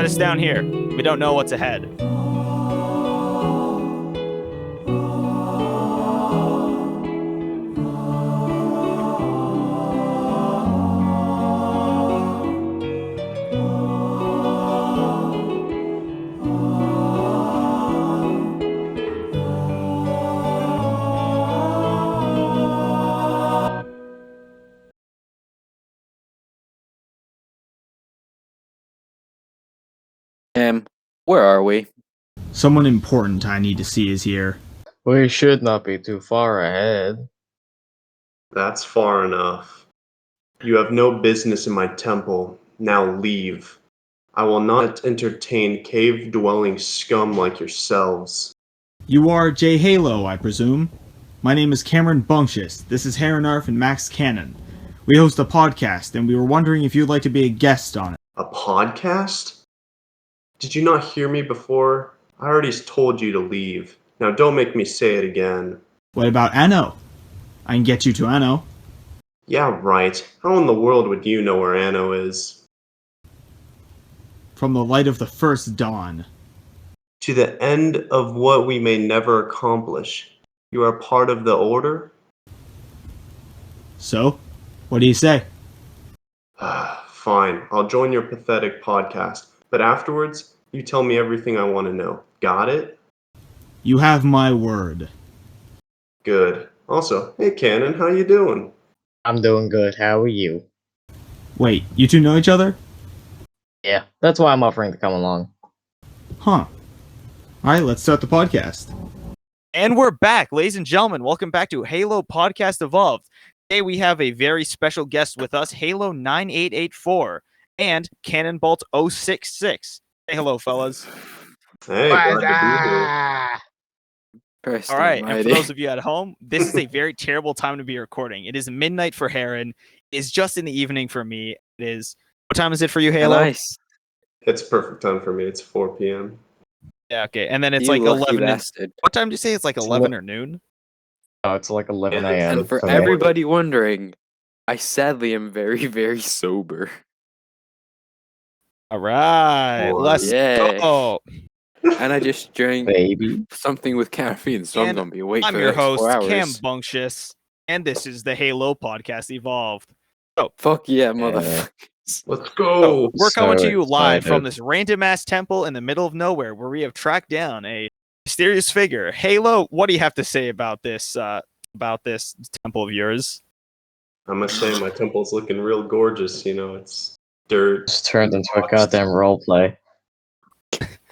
us down here. We don't know what's ahead. Where are we? Someone important I need to see is here. We should not be too far ahead. That's far enough. You have no business in my temple. Now leave. I will not entertain cave-dwelling scum like yourselves. You are J. Halo, I presume? My name is Cannonbult066. This is Harrenarf and Max Cannon. We host a podcast, and we were wondering if you'd like to be a guest on it. A podcast? Did you not hear me before? I already told you to leave. Now don't make me say it again. What about Anno? I can get you to Anno. Yeah, right. How in the world would you know where Anno is? From the light of the first dawn. To the end of what we may never accomplish. You are part of the Order? So, what do you say? Fine, I'll join your pathetic podcast. But afterwards, you tell me everything I want to know. Got it? You have my word. Good. Also, hey Cannon, how you doing? I'm doing good. How are you? Wait, you two know each other? Yeah, that's why I'm offering to come along. Huh. Alright, let's start the podcast. And we're back, ladies and gentlemen. Welcome back to Halo Podcast Evolved. Today we have a very special guest with us, Halo 9884 and Cannonbult066. Say hello, fellas. Hey, glad to be here. All right, and for those of you at home, this is a very terrible time to be recording. It is midnight for Heron. It is just in the evening for me. It is. What time is it for you, Halo? Nice. It's perfect time for me. It's 4 p.m. Yeah, okay. And then it's You like lucky 11. bastard. What time do you say? It's like 11 or noon? Oh, it's like 11 Yeah, a.m. And for me. everybody wondering, I sadly am very, very sober. All right, let's Yeah. go. And I just drank Baby. something with caffeine, so I'm And gonna be awake I'm for your the next host, 4 hours. Cannonbult066, and this is the Halo Podcast Evolved. Fuck yeah, motherfucker. Let's So, go. we're coming So to you live excited. from this random ass temple in the middle of nowhere where we have tracked down a mysterious figure. Halo, what do you have to say about this temple of yours? I must say, my temple's looking real gorgeous. You know, it's dirt. Just turned into a goddamn roleplay.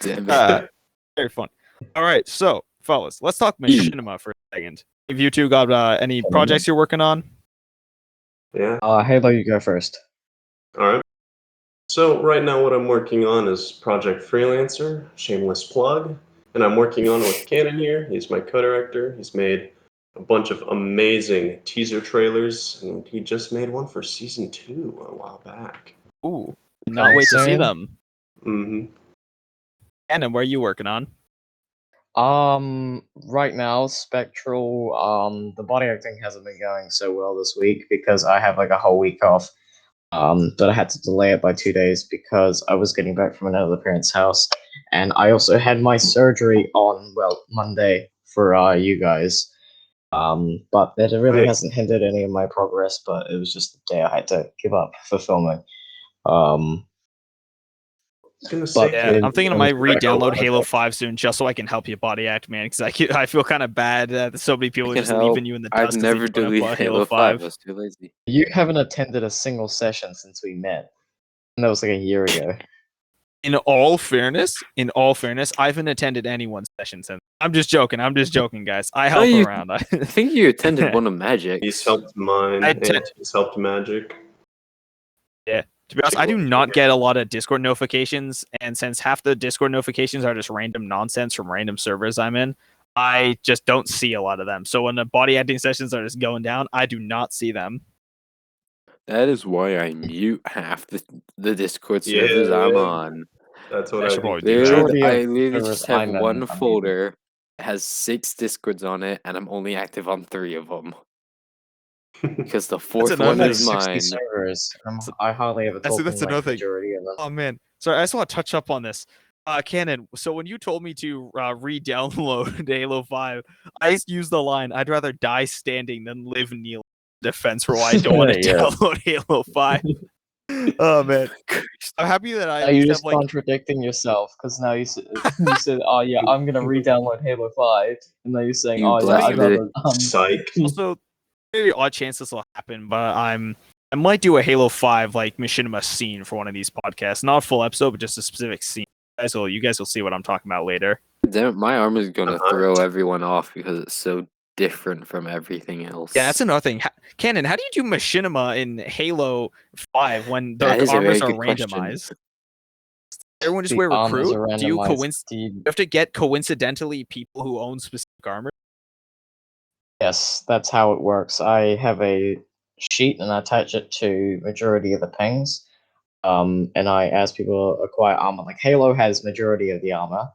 Damn it. Very fun. All right, so fellas, let's talk machinima for a second. Have you two got any projects you're working on? Yeah. Halo, you go first. All right. So right now, what I'm working on is Project Freelancer, shameless plug, and I'm working on with Cannon here. He's my co-director. He's made a bunch of amazing teaser trailers, and he just made one for season 2 a while back. Ooh, not wait to see Same. them. Mm-hmm. Anna, where are you working on? Right now, Spectral, the body acting hasn't been going so well this week because I have like a whole week off. But I had to delay it by 2 days because I was getting back from another parent's house, and I also had my surgery on Monday for you guys. But it really Right. hasn't hindered any of my progress. But it was just the day I had to give up for filming. Um, I was gonna But say, Yeah, it- I'm thinking I it might was like a re-download lot of Halo fun. 5 soon just so I can help you body act, man. Because I feel kind of bad that so many people are can just help. leaving you in the dust. I've 'cause they never don't deleted upload Halo 5. I was too lazy. You haven't attended a single session since we met. And that was like a year ago. In all fairness, I haven't attended anyone's session since. I'm just joking, guys. I help you- around. I think you attended one of Magic's. he's helped mine, I and te- he's helped Magic. To be honest, I do not get a lot of Discord notifications, and since half the Discord notifications are just random nonsense from random servers I'm in, I just don't see a lot of them. So when the body acting sessions are just going down, I do not see them. That is why I mute half the Discord servers Yeah, I'm yeah. on. That's what I I should do. probably do that. Dude, Majority of I literally servers just have I'm in one are folder that has 6 Discords on it, and I'm only active on 3 of them. Because the fourth another one thing. like is 60 mine. servers. I hardly ever talk that's to like another thing. majority of them. Oh man, sorry, I just want to touch up on this. Cannon, so when you told me to re-download Halo 5, I used the line, I'd rather die standing than live kneeling. Defense for why I don't want to Yeah. download Halo 5. Oh, man. I'm happy that I Now at you're least have, just like, contradicting yourself because now you said, "Oh yeah, I'm gonna re-download Halo 5," and now you're saying, You "Oh yeah, I'd blasted. rather." Psych. also, very odd chance this will happen, but I might do a Halo 5 like machinima scene for one of these podcasts. Not a full episode, but just a specific scene. You guys will see what I'm talking about later. Damn, my arm is gonna Uh-huh. throw everyone off because it's so different from everything else. Yeah, that's another thing. Cannon, how do you do machinima in Halo 5 when That the is a very armors are good question. randomized? Everyone just The wear armors recruit? are Do you randomized. you have to get coincidentally people who own specific armor? Yes, that's how it works. I have a sheet and I attach it to majority of the pings. And I ask people to acquire armor. Like Halo has majority of the armor.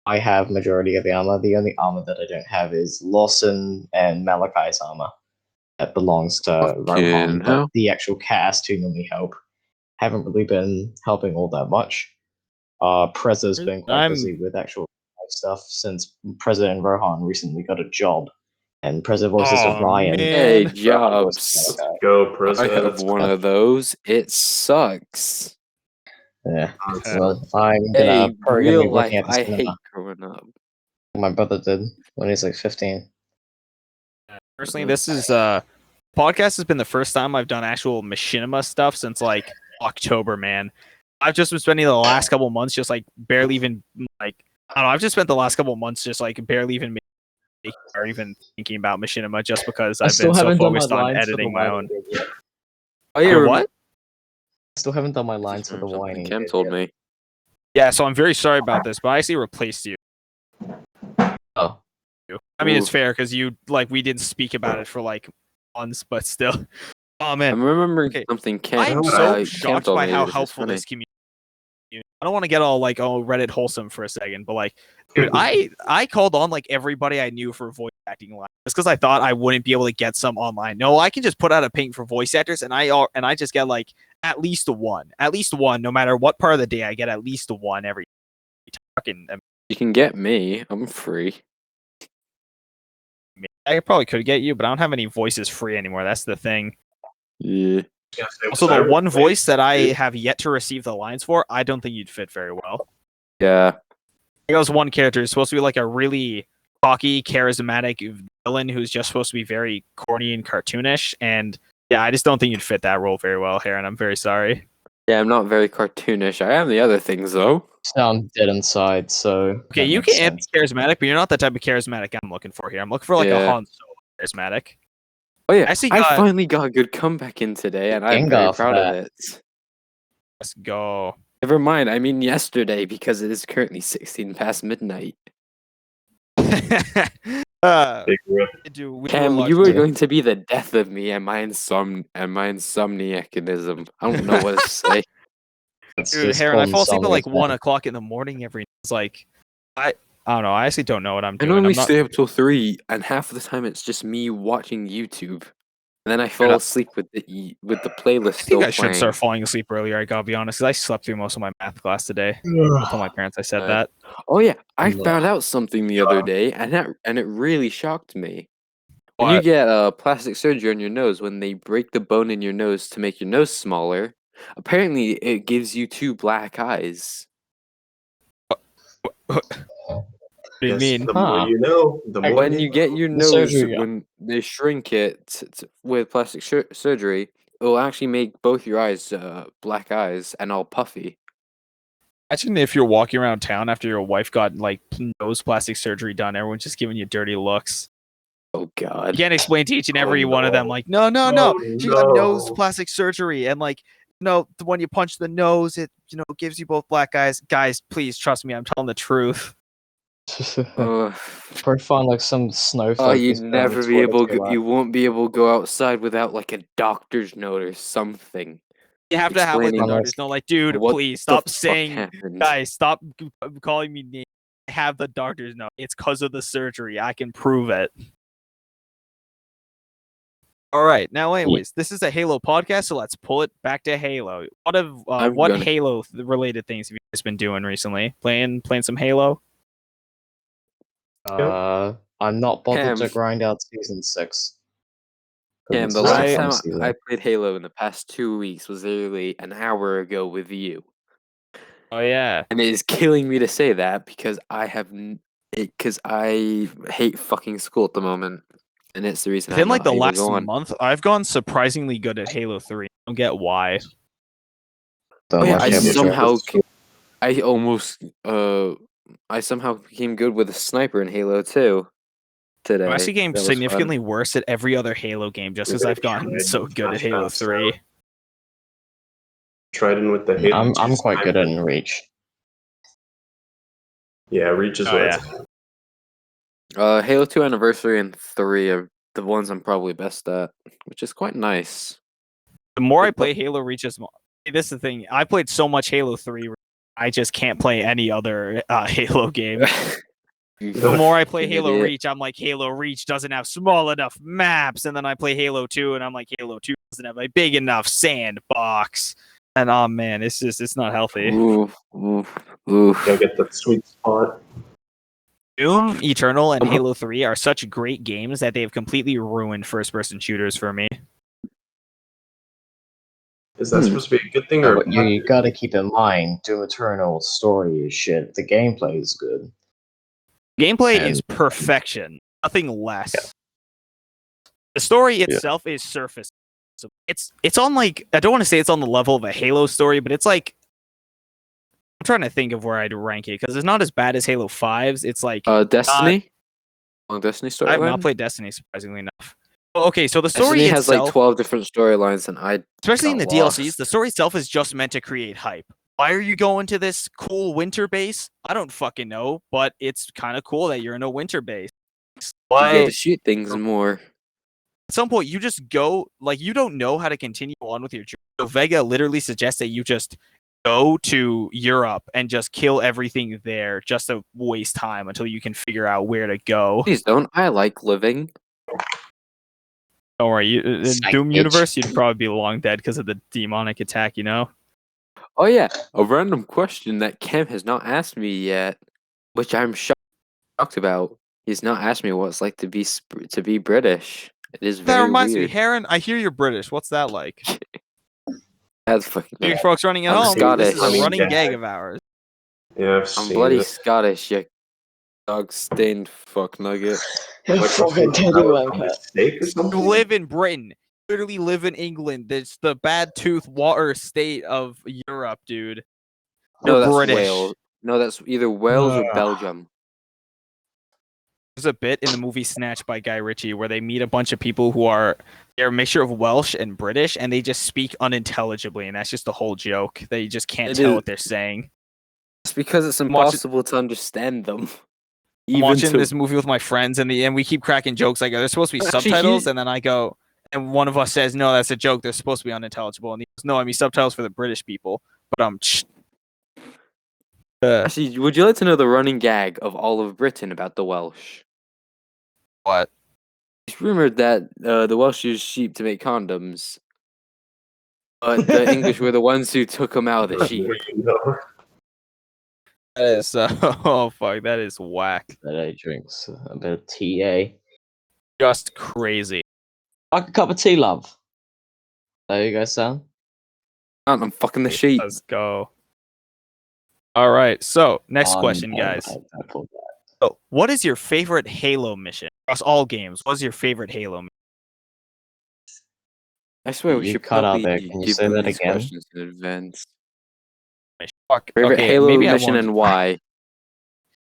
I have majority of the armor. The only armor that I don't have is Lawson and Malachi's armor. That belongs to Rohan, but hell. the actual cast who normally help haven't really been helping all that much. Prezza's been quite busy with actual stuff since Prezza and Rohan recently got a job. And Prezza voices Oh, Ryan. man. Hey, Rohan Jobs. Malachi. Go, I Preza. have That's one of those. It sucks. Yeah. awesome. Well, I'm gonna Hey, probably gonna be real working life, at the I cinema. hate growing up. My brother did when he was like 15. Personally, this is podcast has been the first time I've done actual machinima stuff since like October, man. I've just been spending the last couple months just like barely even like I don't know, I've just spent the last couple months just like barely even making or even thinking about machinima just because I I've still been so haven't done my focused on lines for the editing my whining own. bit yet. Oh, yeah, Your what? I still haven't done my lines for the something whining Cam bit told yet. me. Yeah, so I'm very sorry about this, but I actually replaced you. Oh. I mean, it's Ooh. fair because you like we didn't speak about it for like months, but still. Oh man, I'm remembering Okay. something I am Cam so Cam shocked told by me. how This is helpful funny. this community. I don't want to get all like Reddit wholesome for a second, but like, dude, I called on like everybody I knew for voice acting lines just because I thought I wouldn't be able to get some online. No, I can just put out a ping for voice actors, and I just get like at least one, no matter what part of the day. I get at least one every fucking. You can get me. I'm free. I probably could get you, but I don't have any voices free anymore. That's the thing. Yeah. Also, the one voice that I have yet to receive the lines for, I don't think you'd fit very well. Yeah. There was one character who's supposed to be like a really cocky, charismatic villain who's just supposed to be very corny and cartoonish. And yeah, I just don't think you'd fit that role very well, Heron. I'm very sorry. Yeah, I'm not very cartoonish. I am the other things though. Sound dead inside, so. Okay, that you makes can be sense. charismatic, but you're not the type of charismatic I'm looking for here. I'm looking for like a Yeah. Han Solo charismatic. Oh yeah, Actually I got- finally got a good comeback in today, and I'm very Gengar for proud of that. it. Let's go. Never mind, I mean yesterday because it is currently 16 past midnight. Big rip. Cam, you were going to be the death of me and my insomniacism. I don't know what to say. It's Dude, just Heron, I called fall asleep at like insomnia. 1:00 in the morning every night. It's like I don't know. I actually don't know what I'm I doing. normally I'm not, stay up till 3, and half of the time it's just me watching YouTube. And then I fall not- asleep with the playlist I think still I should playing. start falling asleep earlier. I gotta be honest, 'cause I slept through most of my math class today. I'll tell my parents I said that. Oh yeah, I Ugh. found out something the other day, and it really shocked me. When you What? get plastic surgery on your nose, when they break the bone in your nose to make your nose smaller, apparently it gives you 2 black eyes. What do you Yes, mean? the more you know, the more When you you get know. your The nose, surgery, when they shrink it with plastic surgery, it will actually make both your eyes black eyes and all puffy. Imagine if you're walking around town after your wife got like nose plastic surgery done, everyone's just giving you dirty looks. Oh You God. can't explain to each and Oh, every one of them, no. like, no, Oh, she got nose no. plastic surgery, and like, when you punch the nose, it gives you both black eyes. Guys, please trust me, I'm telling the truth. Uh, Probably find like some snowflake. oh, who's been on the toilet too you much. won't be able to go outside without like a doctor's note or something. You have to have like the Explaining doctors know, like, dude, what please the stop fuck saying, happened. guys, stop calling me names. I have the doctors know. It's because of the surgery. I can prove it. All right. Now, anyways, this is a Halo podcast, so let's pull it back to Halo. What Halo related things have you guys been doing recently? Playing some Halo? I'm not bothered to Cam. grind out season 6. 'cause Cam, it's the just a last fun time season. I played Halo in the past 2 weeks was literally an hour ago with you. Oh yeah. And it is killing me to say that because I hate fucking school at the moment. And it's the reason Within I'm like not the able to last go on. month, I've gone surprisingly good at Halo 3. I don't get why. So Oh, yeah, much I damage. I somehow became good with a sniper in Halo 2 today. I'm actually getting That was significantly fun. worse at every other Halo game just because I've gotten so good at Halo 3. Tried in with the Halo. I'm 2 quite good sniper. at Reach. Yeah, Reach is Oh, where yeah. Halo 2 Anniversary and 3 are the ones I'm probably best at, which is quite nice. The more I play Halo Reach, this is the thing. I played so much Halo 3, I just can't play any other Halo game. The more I play An Halo idiot. Reach, I'm like, Halo Reach doesn't have small enough maps. And then I play Halo 2, and I'm like, Halo 2 doesn't have a big enough sandbox. And oh man, it's not healthy. Oof, oof, oof. Gotta get that sweet spot. Doom Eternal and Halo 3 are such great games that they have completely ruined first-person shooters for me. Is that supposed to be a good thing No, or? but you gotta keep in mind, Doom Eternal story is shit. The gameplay is good. Gameplay And- is perfection, nothing less. The story itself is surface. So it's on like, I don't want to say it's on the level of a Halo story, but it's like, I'm trying to think of where I'd rank it because it's not as bad as Halo 5's. It's like Destiny? Long Destiny storyline? I have not played Destiny, surprisingly enough. Well, okay, so the story Destiny has itself, like 12 different storylines, and I especially in the got DLCs, lost. the story itself is just meant to create hype. Why are you going to this cool winter base? I don't fucking know, but it's kind of cool that you're in a winter base. You Why? get to shoot things more. At some point, you just go, like, you don't know how to continue on with your journey. So Vega literally suggests that you just go to Europe and just kill everything there just to waste time until you can figure out where to go. Please don't. I like living. Don't worry, in Psych, Doom bitch. universe, you'd probably be long dead because of the demonic attack, you know? Oh yeah, a random question that Cam has not asked me yet, which I'm shocked about. He's not asked me what it's like to be British. It is That very reminds me, weird. Heron, I hear you're British. What's that like? That's fucking. You folks running at I'm home, this is Scottish. a running Yeah. gag of ours. Yeah, I've I'm seen bloody it. Scottish, you dog-stained fuck nugget. What, fucking teddy wanker. Mistake or You something? live in Britain. You literally live in England. It's the bad tooth water state of Europe, dude. No, You're that's British. Wales. No, that's either Wales or Belgium. There's a bit in the movie Snatch by Guy Ritchie where they meet a bunch of people who they're a mixture of Welsh and British, and they just speak unintelligibly, and that's just the whole joke. They just can't tell what they're saying. It's because it's impossible to understand them. I'm watching this movie with my friends, and we keep cracking jokes like there's supposed to be Actually, subtitles, and then I go, and one of us says, "No, that's a joke. They're supposed to be unintelligible," and he goes, "No, I mean subtitles for the British people." But Actually, would you like to know the running gag of all of Britain about the Welsh? what? It's rumored that the Welsh used sheep to make condoms, but the English were the ones who took them out of the sheep. You know. That is oh fuck, that is whack. That I drinks a bit of tea. Just crazy. Like a cup of tea, love. There you go, son. I'm fucking the sheep. Let's go. All right. So next question, guys. So, what is your favorite Halo mission across all games? What's your favorite Halo mission? I swear we You should cut out probably there. Can you give say them that these again? questions in advance. Fuck. Favorite Okay, Halo maybe I mission won't. and why?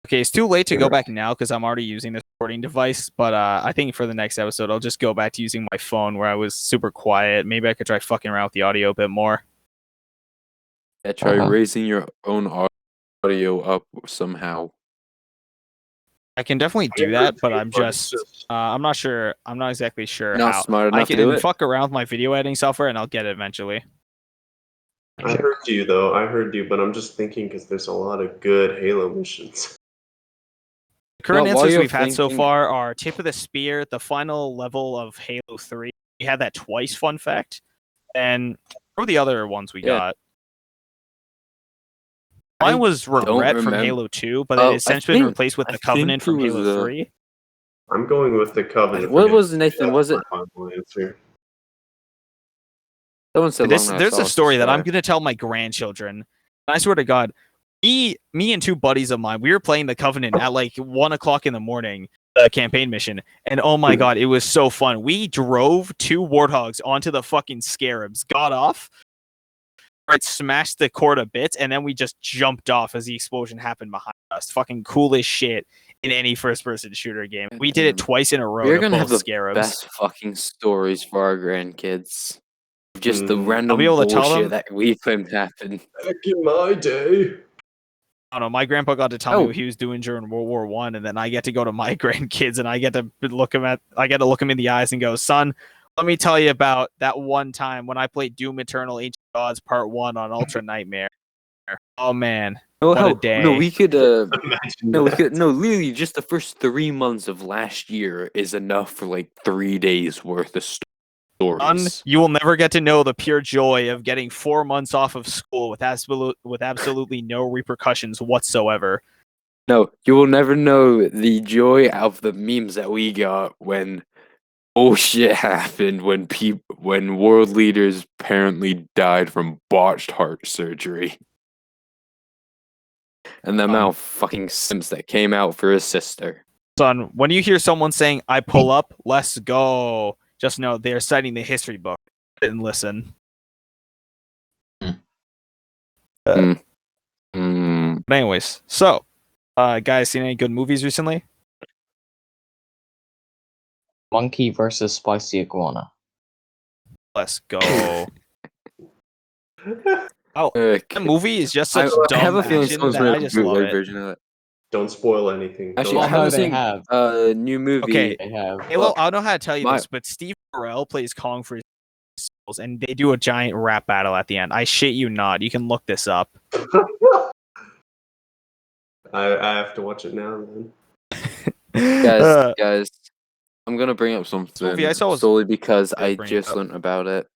Okay, it's too late to go back now because I'm already using this recording device. But I think for the next episode, I'll just go back to using my phone where I was super quiet. Maybe I could try fucking around with the audio a bit more. Yeah, try raising your own audio up somehow. I can definitely do that, but I'm not sure. I'm not exactly sure Not how. smart I enough to do can it. fuck around with my video editing software, and I'll get it eventually. I heard you though. I heard you, but I'm just thinking because there's a lot of good Halo missions. The current Well, while answers you're we've had so thinking- far are Tip of the Spear, the final level of Halo 3, We had that twice. Fun fact. And what were the other ones we Yeah. got? I Mine was Regret from remember. Halo 2, but Oh, it has I since been think- replaced with I the Covenant think from it was, Halo 3. I'm going with the Covenant. What for was Halo Nathan? 3. Was That's it? my final answer. Someone said There's Long Last a story that I'm Star. gonna tell my grandchildren. I swear to God, me and two buddies of mine, we were playing the Covenant at like 1:00 in the morning, campaign mission, and oh my God, it was so fun. We drove 2 warthogs onto the fucking scarabs, got off, right, smashed the core to bits, and then we just jumped off as the explosion happened behind us. Fucking coolest shit in any first-person shooter game. We did it twice in a row. We're to gonna both have the scarabs. best fucking stories for our grandkids. Just the Mhm. random I'll be able to tell bullshit them. that we claimed happened. Back in my day. I don't know. My grandpa got to tell me Oh. what he was doing during World War One, and then I get to go to my grandkids and I get to look him in the eyes and go, "Son, let me tell you about that one time when I played Doom Eternal Ancient Gods Part 1 on Ultra Nightmare. Oh man, Oh, what a hell, day! no, we could. Imagine No, we that. could. No, literally, just the first 3 months of last year is enough for like 3 days worth of Son, stories. you will never get to know the pure joy of getting 4 months off of school with absolutely no repercussions whatsoever. No, you will never know the joy of the memes that we got when bullshit happened when world leaders apparently died from botched heart surgery. And the amount of fucking sims that came out for his sister. Son, when you hear someone saying, "I pull up, let's go," just know they're citing the history book. And listen. Mm. But anyways, so, guys, seen any good movies recently? Monkey versus Spicy Iguana. Let's go. Oh, Okay. that movie is just I such have dumb a feeling action someone's that made I a just love bootleg it. version of it. Don't spoil anything. Actually, Don't I haven't they seen have. a new movie. Okay. They have. Halo, I don't know how to tell you My- this, but Steve Carell plays Kong for his souls, and they do a giant rap battle at the end. I shit you not. You can look this up. I have to watch it now. Then. Guys, I'm gonna bring up movie I something saw was- solely because I bring it just up. learned about it.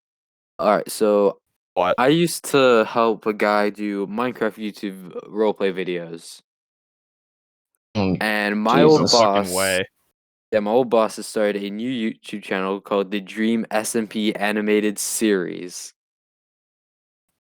Alright, so What? I used to help a guy do Minecraft YouTube roleplay videos. And my old Jesus. boss, Fucking way. yeah, my old boss has started a new YouTube channel called the Dream SMP Animated Series,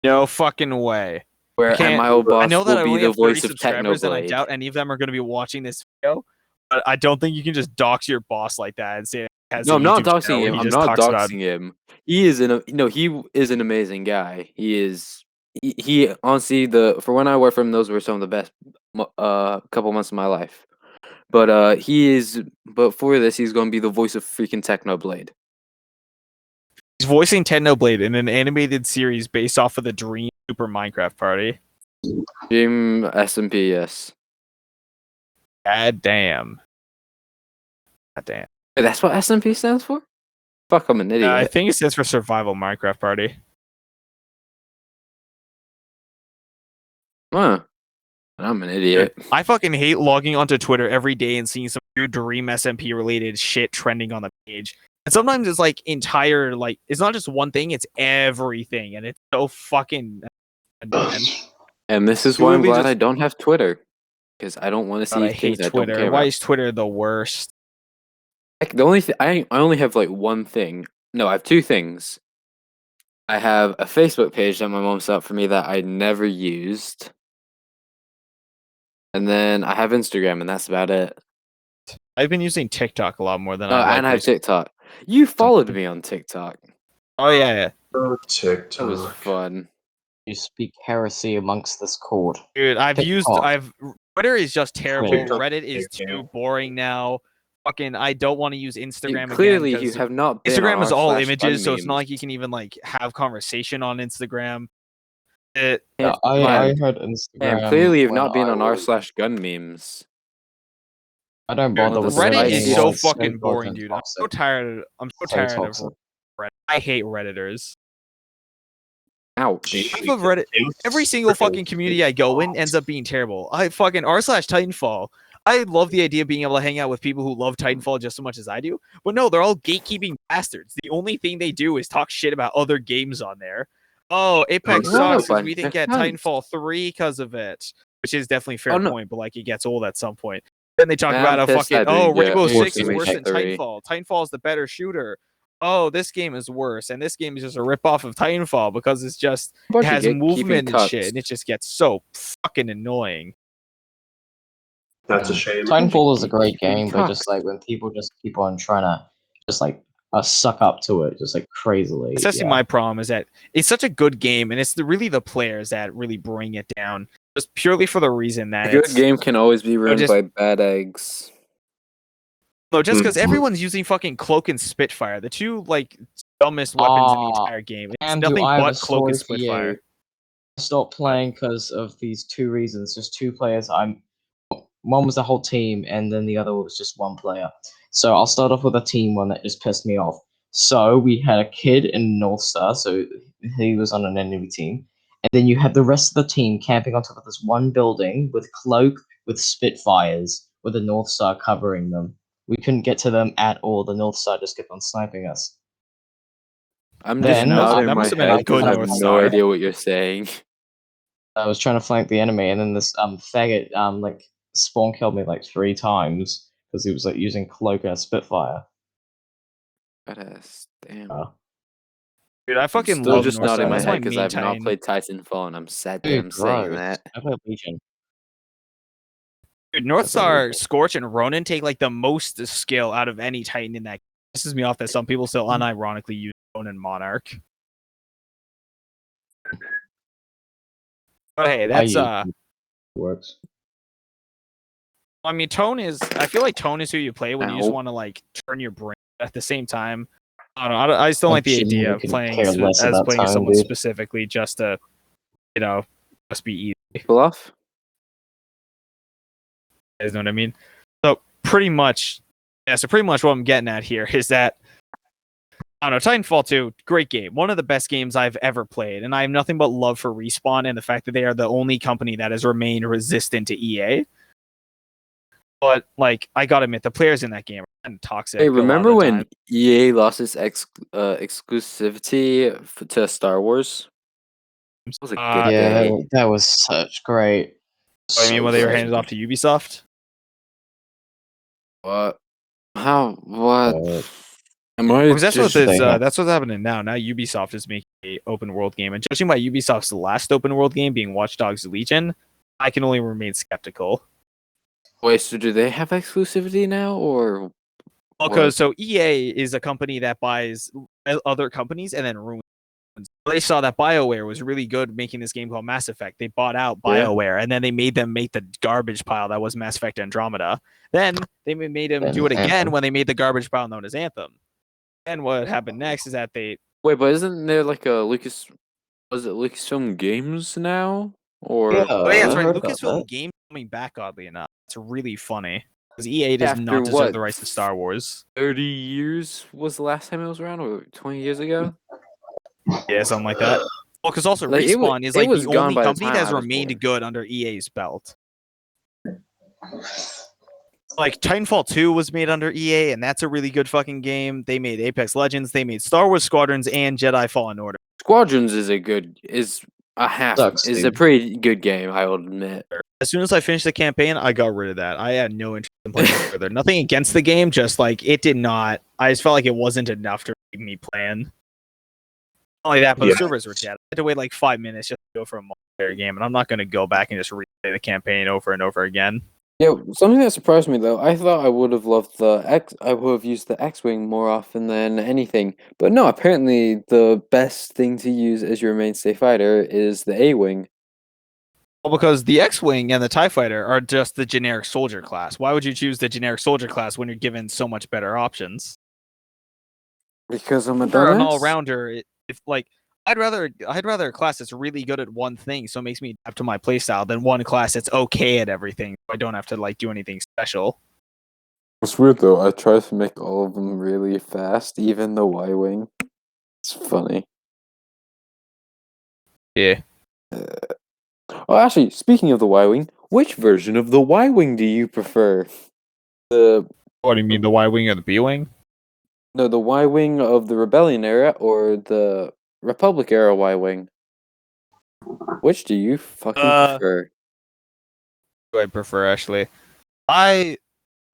No fucking way. where can't- and my old I boss know that I will be only the have 30 voice of subscribers, and I Technoblade. doubt any of them are going to be watching this video. But I don't think you can just dox your boss like that and say it has No, a I'm not YouTube channel doxing where him. he I'm just not talks about- doxing him. He is an amazing guy. He honestly for when I worked for him, those were some of the best couple months of my life. But but for this he's going to be the voice of freaking Technoblade. He's voicing Technoblade in an animated series based off of the Dream Super Minecraft Party. Dream SMP, yes. God damn. God damn. Wait, that's what SMP stands for? Fuck, I'm an idiot. I think it stands for Survival Minecraft Party. Huh. I'm an idiot. I fucking hate logging onto Twitter every day and seeing some new Dream SMP related shit trending on the page. And sometimes it's like entire, like, it's not just one thing, it's everything. And it's so fucking. Man. And this is You why I'm literally glad just- I don't have Twitter. Because I don't want to God, see I things hate I don't Twitter. care Why about. is Twitter the worst? Like, the only I only have like one thing. No, I have two things. I have a Facebook page that my mom set up for me that I never used. And then I have Instagram, and that's about it. I've been using TikTok a lot more than Oh, I like. and I have TikTok. You followed me on TikTok. Oh yeah, yeah. Oh, TikTok. That was fun. You speak heresy amongst this court. Dude, TikTok. Twitter is just terrible. TikTok. Reddit is too boring now. Fucking, I don't want to use Instagram Clearly, again. you 'cause have not been Instagram on is all r/gun images, so it's not memes. like you can even like have conversation on Instagram. Yeah, Man, I had Instagram. clearly, you've when not been I on was- r/gun memes. I don't bother with Reddit it is anymore. so It's fucking boring, goddamn dude. I'm so toxic. tired. I'm so So tired of toxic. Reddit. I hate Redditors. Ouch. Half of Reddit, every single fucking community I go in ends up being terrible. I fucking r/Titanfall. I love the idea of being able to hang out with people who love Titanfall just as much as I do. But no, they're all gatekeeping bastards. The only thing they do is talk shit about other games on there. Oh, Apex No, sucks because but we didn't they're get fun. Titanfall 3 because of it. Which is definitely a fair Oh, no. point, but like it gets old at some point. Then they talk Man, about I'm how pissed fucking I didn't get Rainbow Force Six is worse than Unleashed 3. Titanfall. Titanfall is the better shooter. Oh, this game is worse, and this game is just a ripoff of Titanfall because it's just it has movement and shit, and it just gets so fucking annoying. That's a shame. Titanfall is a great Keeping game, but just cucks. like when people just keep on trying to just like suck up to it, just like crazily. It's actually my problem is that it's such a good game, and it's really the players that really bring it down, just purely for the reason that A good it's game can always be ruined just- by bad eggs. no, just because Mhm. everyone's using fucking Cloak and Spitfire, the two like dumbest weapons in the entire game. It's And nothing I have but a Cloak and story for you. Spitfire. I stopped playing because of these two reasons. Just two players. One was the whole team, and then the other was just one player. So I'll start off with a team one that just pissed me off. So we had a kid in North Star, so he was on an enemy team, and then you had the rest of the team camping on top of this one building with Cloak with Spitfires, with the North Star covering them. We couldn't get to them at all. The North Star just kept on sniping us. I'm Then, just nodding that my must have been a head because good I have North no Star. idea what you're saying. I was trying to flank the enemy, and then this faggot like spawn killed me like 3 times because he was like using Cloak and a Spitfire. Badass. Damn. Dude, I fucking Still love just North nodding Star. my That's head my because main I've not Titan. played Titanfall, and I'm sad that Dude, I'm saying gross. that. I play Legion. Dude, North That's Star, unbelievable. Scorch, and Ronin take like the most skill out of any Titan in that. Pisses me off that some people still unironically use Ronin Monarch. But hey, that's Works. I mean, Tone is. I feel like Tone is who you play when you just Ow. want to like turn your brain at the same time. I don't know. I still like the Genuinely idea of couldn't playing care less as about playing Tone, someone dude. specifically just to, just be easy. Pull off? You guys know what I mean? So pretty much, yeah. So pretty much what I'm getting at here is that I don't know. Titanfall 2, great game, one of the best games I've ever played, and I have nothing but love for Respawn and the fact that they are the only company that has remained resistant to EA. But like, I gotta admit, the players in that game are kind of toxic. Hey, a lot of remember the when time. EA lost its exclusivity to Star Wars? That was a good Yeah, day. that was such great. I mean, when they were great. handed off to Ubisoft. What? How? What? Am I Because that's what just this, saying that. that's what's happening now. Now Ubisoft is making a open world game, and judging by Ubisoft's last open world game being Watch Dogs Legion, I can only remain skeptical. wait? So do they have exclusivity now, or Because so EA is a company that buys other companies and then ruins. They saw that BioWare was really good making this game called Mass Effect. They bought out Yeah. BioWare, and then they made them make the garbage pile that was Mass Effect Andromeda. Then they made them do it again Anthem. when they made the garbage pile known as Anthem. And what happened next is that they wait? But isn't there like a Lucas? Was it Lucasfilm Games now? Or Yeah, oh yeah, that's I right. heard about Lucasfilm that. Games coming back, oddly enough. It's really funny because EA does After not deserve what? the rights to Star Wars. 30 years was the last time it was around, or 20 years ago? Yeah, something like that. Well, because also Like, Respawn is it like was the gone only by the company time that has I was remained born. good under EA's belt. Like Titanfall 2 was made under EA, and that's a really good fucking game. They made Apex Legends, they made Star Wars Squadrons, and Jedi Fallen Order. Squadrons is a Sucks, pretty good game, I will admit. As soon as I finished the campaign, I got rid of that. I had no interest in playing it further. Nothing against the game, just like it did not. I just felt like it wasn't enough to keep me playing. Not only that, but Yeah. the servers were dead. I had to wait like 5 minutes just to go for a multiplayer game, and I'm not going to go back and just replay the campaign over and over again. Yeah, something that surprised me though, I thought I would have loved I would have used the X-Wing more often than anything. But no, apparently the best thing to use as your mainstay fighter is the A-Wing. Well, because the X-Wing and the TIE Fighter are just the generic soldier class. Why would you choose the generic soldier class when you're given so much better options? Because I'm a For an dumbass? all-rounder, if like I'd rather a class that's really good at one thing, so it makes me adapt to my playstyle, than one class that's okay at everything. So I don't have to like do anything special. It's weird though, I try to make all of them really fast, even the Y-Wing. It's funny. Yeah. Oh, actually, speaking of the Y-Wing, Which version of the Y-wing do you prefer? The What do you mean, the Y wing or the B wing? No, the Y-wing of the Rebellion era or the Republic era Y-wing? Which do you fucking prefer? Do I prefer actually?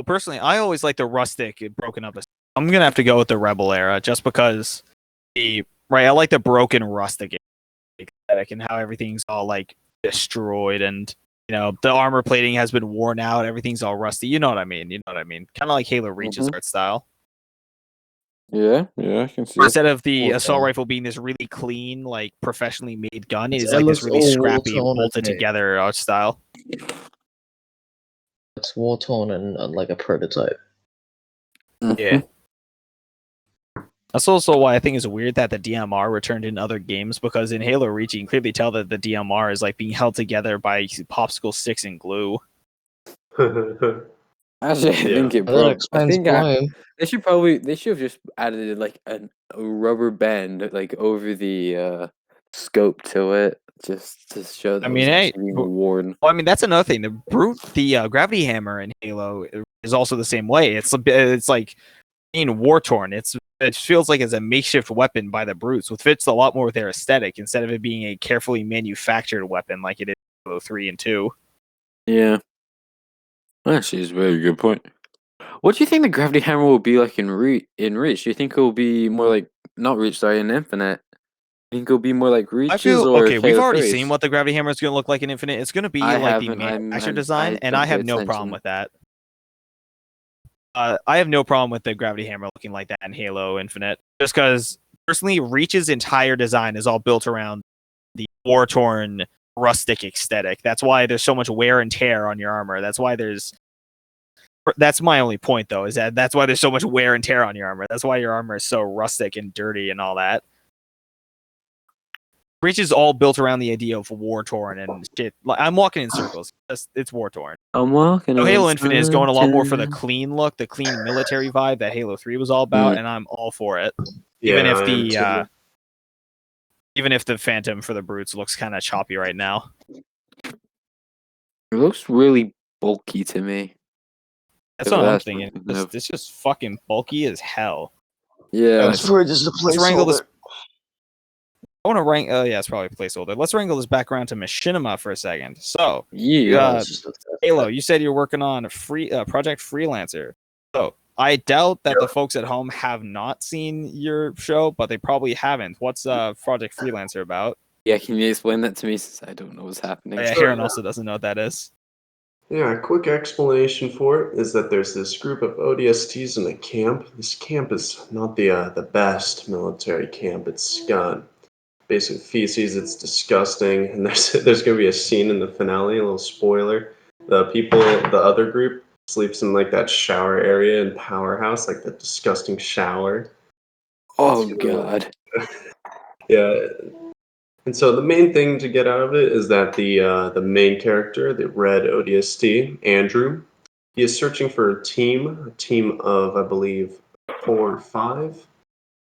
Personally, I always like the rustic broken up. I'm gonna have to go with the Rebel era just because I like the broken rustic aesthetic and how everything's all like destroyed and the armor plating has been worn out, everything's all rusty. You know what I mean? Kind of like Halo Reach's art style. Yeah, I can see it. Instead of the Okay. assault rifle being this really clean, like professionally made gun, it is It like this looks really all scrappy, war-torn, bolted isn't it? together art style. It's war torn and like a prototype. Yeah. That's also why I think it's weird that the DMR returned in other games, because in Halo Reach you can clearly tell that the DMR is like being held together by popsicle sticks and glue. Actually, I Yeah. think it That broke. I explains think why. they should have just added like a rubber band like over the scope to it, just to show that I it was mean, hey, actually being worn. well, I mean that's another thing. The gravity hammer in Halo is also the same way. It's like being war torn. It feels like it's a makeshift weapon by the brutes, which fits a lot more with their aesthetic instead of it being a carefully manufactured weapon like it is in Halo 3 and 2. Yeah, actually, it's a very good point. What do you think the gravity hammer will be like in Reach? Do you think it will be more like not Reach? Sorry, in Infinite. You think it'll be more like I Reach's feel or okay. We've Halo already 3's? seen what the gravity hammer is going to look like in Infinite. It's going to be I like the haven't. manufacturer I design, and don't I pay have no problem attention. with that. I have no problem with the gravity hammer looking like that in Halo Infinite, just because personally, Reach's entire design is all built around the war torn rustic aesthetic. That's why there's so much wear and tear on your armor. That's my only point, though, is that's why there's so much wear and tear on your armor. That's why your armor is so rustic and dirty and all that. Reach is all built around the idea of war torn and shit. Like, I'm walking in circles. It's war torn. I'm walking. So on Halo Infinite is going a lot more for the sunshine. clean look, the clean military vibe that Halo 3 was all about, and I'm all for it. Even Yeah, if I am too. even if the Phantom for the brutes looks kind of choppy right now. It looks really bulky to me. That's If what I'm that's thinking. what you It's just fucking bulky as hell. Yeah. Let's just a wrangle this. I want to rank. Yeah, it's probably a placeholder. Let's wrangle this back around to Machinima for a second. So, Yeah. Halo, you said you're working on a Project Freelancer. So I doubt that the folks at home have not seen your show, but they probably haven't. What's Project Freelancer about? Yeah, can you explain that to me since I don't know what's happening? Yeah, Sure, Heron yeah. also doesn't know what that is. Yeah, a quick explanation for it is that there's this group of ODSTs in a camp. This camp is not the best military camp. It's got basic feces. It's disgusting, and there's gonna be a scene in the finale. A little spoiler: the other group sleeps in like that shower area in Powerhouse, like that disgusting shower. Oh god. Yeah. And so the main thing to get out of it is that the main character, the red ODST, Andrew, he is searching for a team of I believe 4 or 5,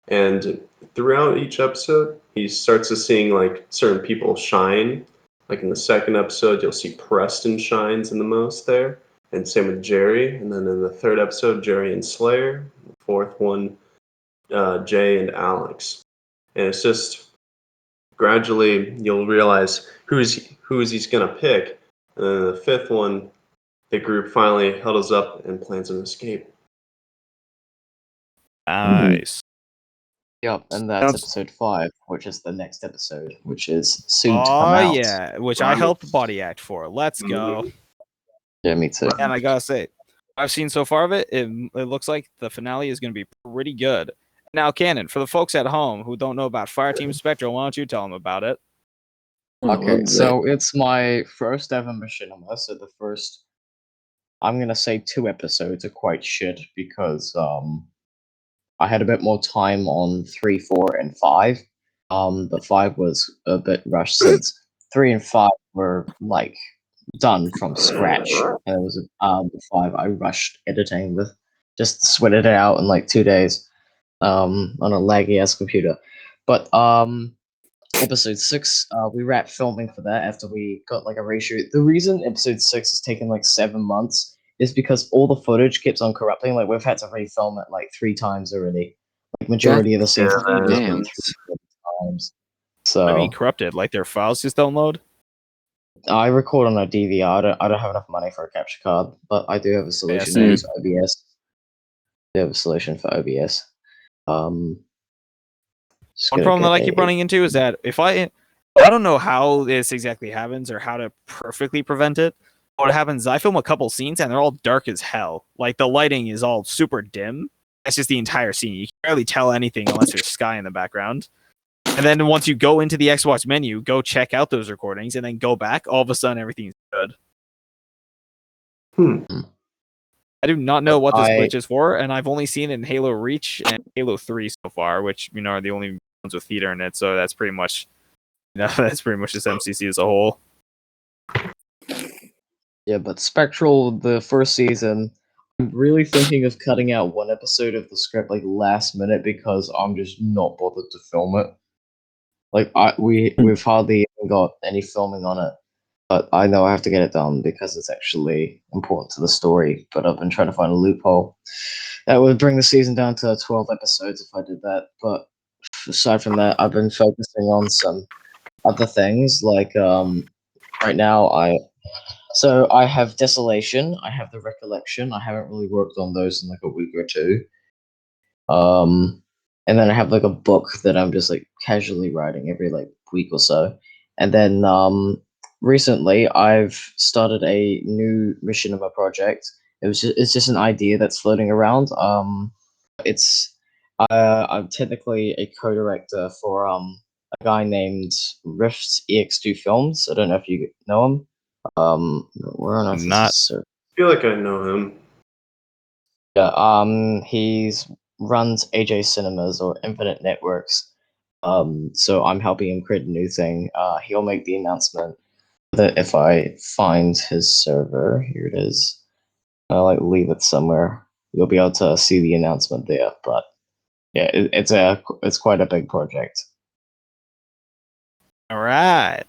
and throughout each episode, he starts to seeing like certain people shine. Like in the second episode, you'll see Preston shines in the most there, and same with Jerry. And then in the third episode, Jerry and Slayer. The fourth one, Jay and Alex. And it's just gradually you'll realize who's he's gonna pick. And then the fifth one, the group finally huddles up and plans an escape. Nice. Yep, and that's Sounds- episode 5, which is the next episode, which is soon to come Oh out. yeah, which I helped body act for. Let's go. Yeah, me too. And I gotta say, I've seen so far of it. It looks like the finale is going to be pretty good. Now, Cannon, for the folks at home who don't know about Fireteam Spectral, why don't you tell them about it? Okay, so it's my first ever machinima, so the first, I'm gonna say 2 episodes are quite shit because I had a bit more time on 3, 4, and 5. But 5 was a bit rushed since 3 and 5 were like done from scratch, and it was 5 I rushed editing with, just sweated it out in like 2 days on a laggy ass computer. But episode 6, we wrapped filming for that after we got like a reshoot. The reason episode 6 has taken like 7 months is because all the footage keeps on corrupting. Like we've had to refilm it like 3 times already. Like majority of the scenes have been damn. refilmed 3 times. I mean, So corrupted. Like their files just don't load. I record on a DVR. I don't have enough money for a capture card, but I do have a solution to same. use OBS. I do have a solution for OBS. Just One gotta problem get that I keep a- running into is that if I don't know how this exactly happens or how to perfectly prevent it. What happens is I film a couple scenes and they're all dark as hell. Like the lighting is all super dim. That's just the entire scene. You can barely tell anything unless there's sky in the background. And then once you go into the Xbox menu, go check out those recordings and then go back, all of a sudden everything's good. I do not know what this glitch is for, and I've only seen it in Halo Reach and Halo 3 so far, which are the only ones with theater in it, so that's pretty much that's pretty much just MCC as a whole. Yeah, but Spectral, the first season, I'm really thinking of cutting out one episode of the script like last minute because I'm just not bothered to film it. Like we've hardly got any filming on it, but I know I have to get it done because it's actually important to the story. But I've been trying to find a loophole that would bring the season down to 12 episodes if I did that. But aside from that, I've been focusing on some other things like right now I have Desolation, I have the Recollection. I haven't really worked on those in like a week or two. And then I have like a book that I'm just like casually writing every like week or so. And then recently I've started a new mission of a project. It's just an idea that's floating around. It's I'm technically a co-director for a guy named Rift EX2 Films. I don't know if you know him. Where on earth is Not- his server? I feel like I know him. Yeah, he's runs AJ Cinemas or Infinite Networks. So I'm helping him create a new thing. He'll make the announcement that if I find his server, here it is. I'll like leave it somewhere. You'll be able to see the announcement there. But yeah, it's quite a big project. All right.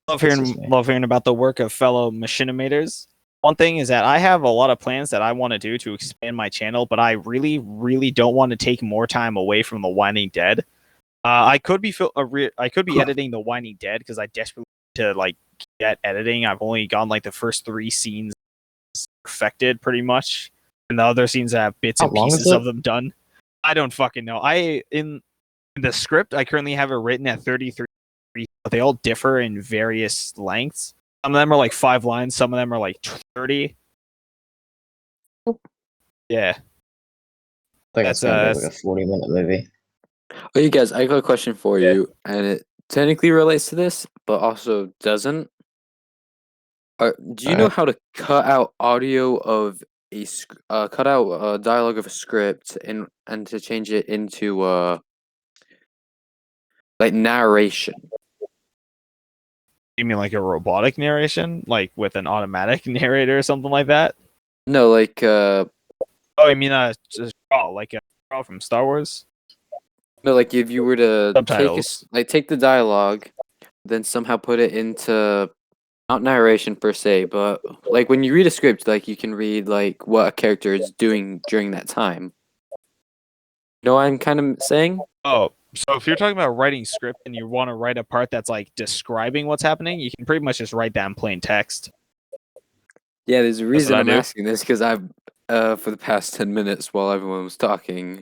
Love This is me. hearing about the work of fellow machinimators. One thing is that I have a lot of plans that I want to do to expand my channel, but I really, really don't want to take more time away from The Winding Dead. I could be editing The Winding Dead because I desperately need to like get editing. I've only gotten like the first 3 scenes perfected pretty much, and the other scenes have bits How and long is pieces it? of them done. I don't fucking know. In the script, I currently have it written at 33. But they all differ in various lengths. Some of them are like 5 lines. Some of them are like 30. Yeah. I think it's gonna be like a 40-minute movie. Oh, you guys, I got a question for you, and it technically relates to this, but also doesn't. Do you know how to cut out audio of cut out dialogue of a script and to change it into like narration? You mean like a robotic narration, like with an automatic narrator or something like that? No, like Oh, I mean just like a from Star Wars. no, like if you were to Subtitles. take the dialogue, then somehow put it into not narration per se, but like when you read a script, like you can read like what a character is doing during that time. You know what I'm kind of saying? Oh, so if you're talking about writing script and you want to write a part that's like describing what's happening, you can pretty much just write that in plain text. Yeah, there's a reason I I'm do. asking this because I've for the past 10 minutes while everyone was talking,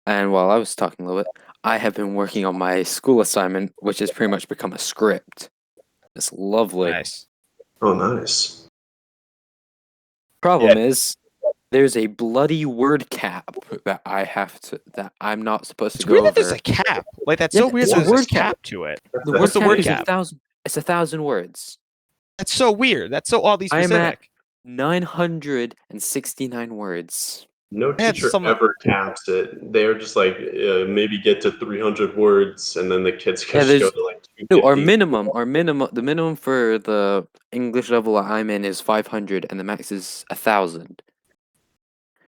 and while I was talking a little bit, I have been working on my school assignment, which has pretty much become a script. It's lovely. Nice. Oh, nice. Problem is, there's a bloody word cap that I'm not supposed to It's go weird over. that there's a cap. Like that's Yeah, so weird. it's a There's word a cap to it. The What's word the word cap is cap? 1,000. It's 1,000 words. That's so weird. That's so oddly I am at specific. 969 words. No I had teacher some- ever caps it. They're just like, maybe get to 300 words, and then the kids can Yeah, just go there's to like no 250. the minimum for the English level I'm in is 500, and the max is 1,000.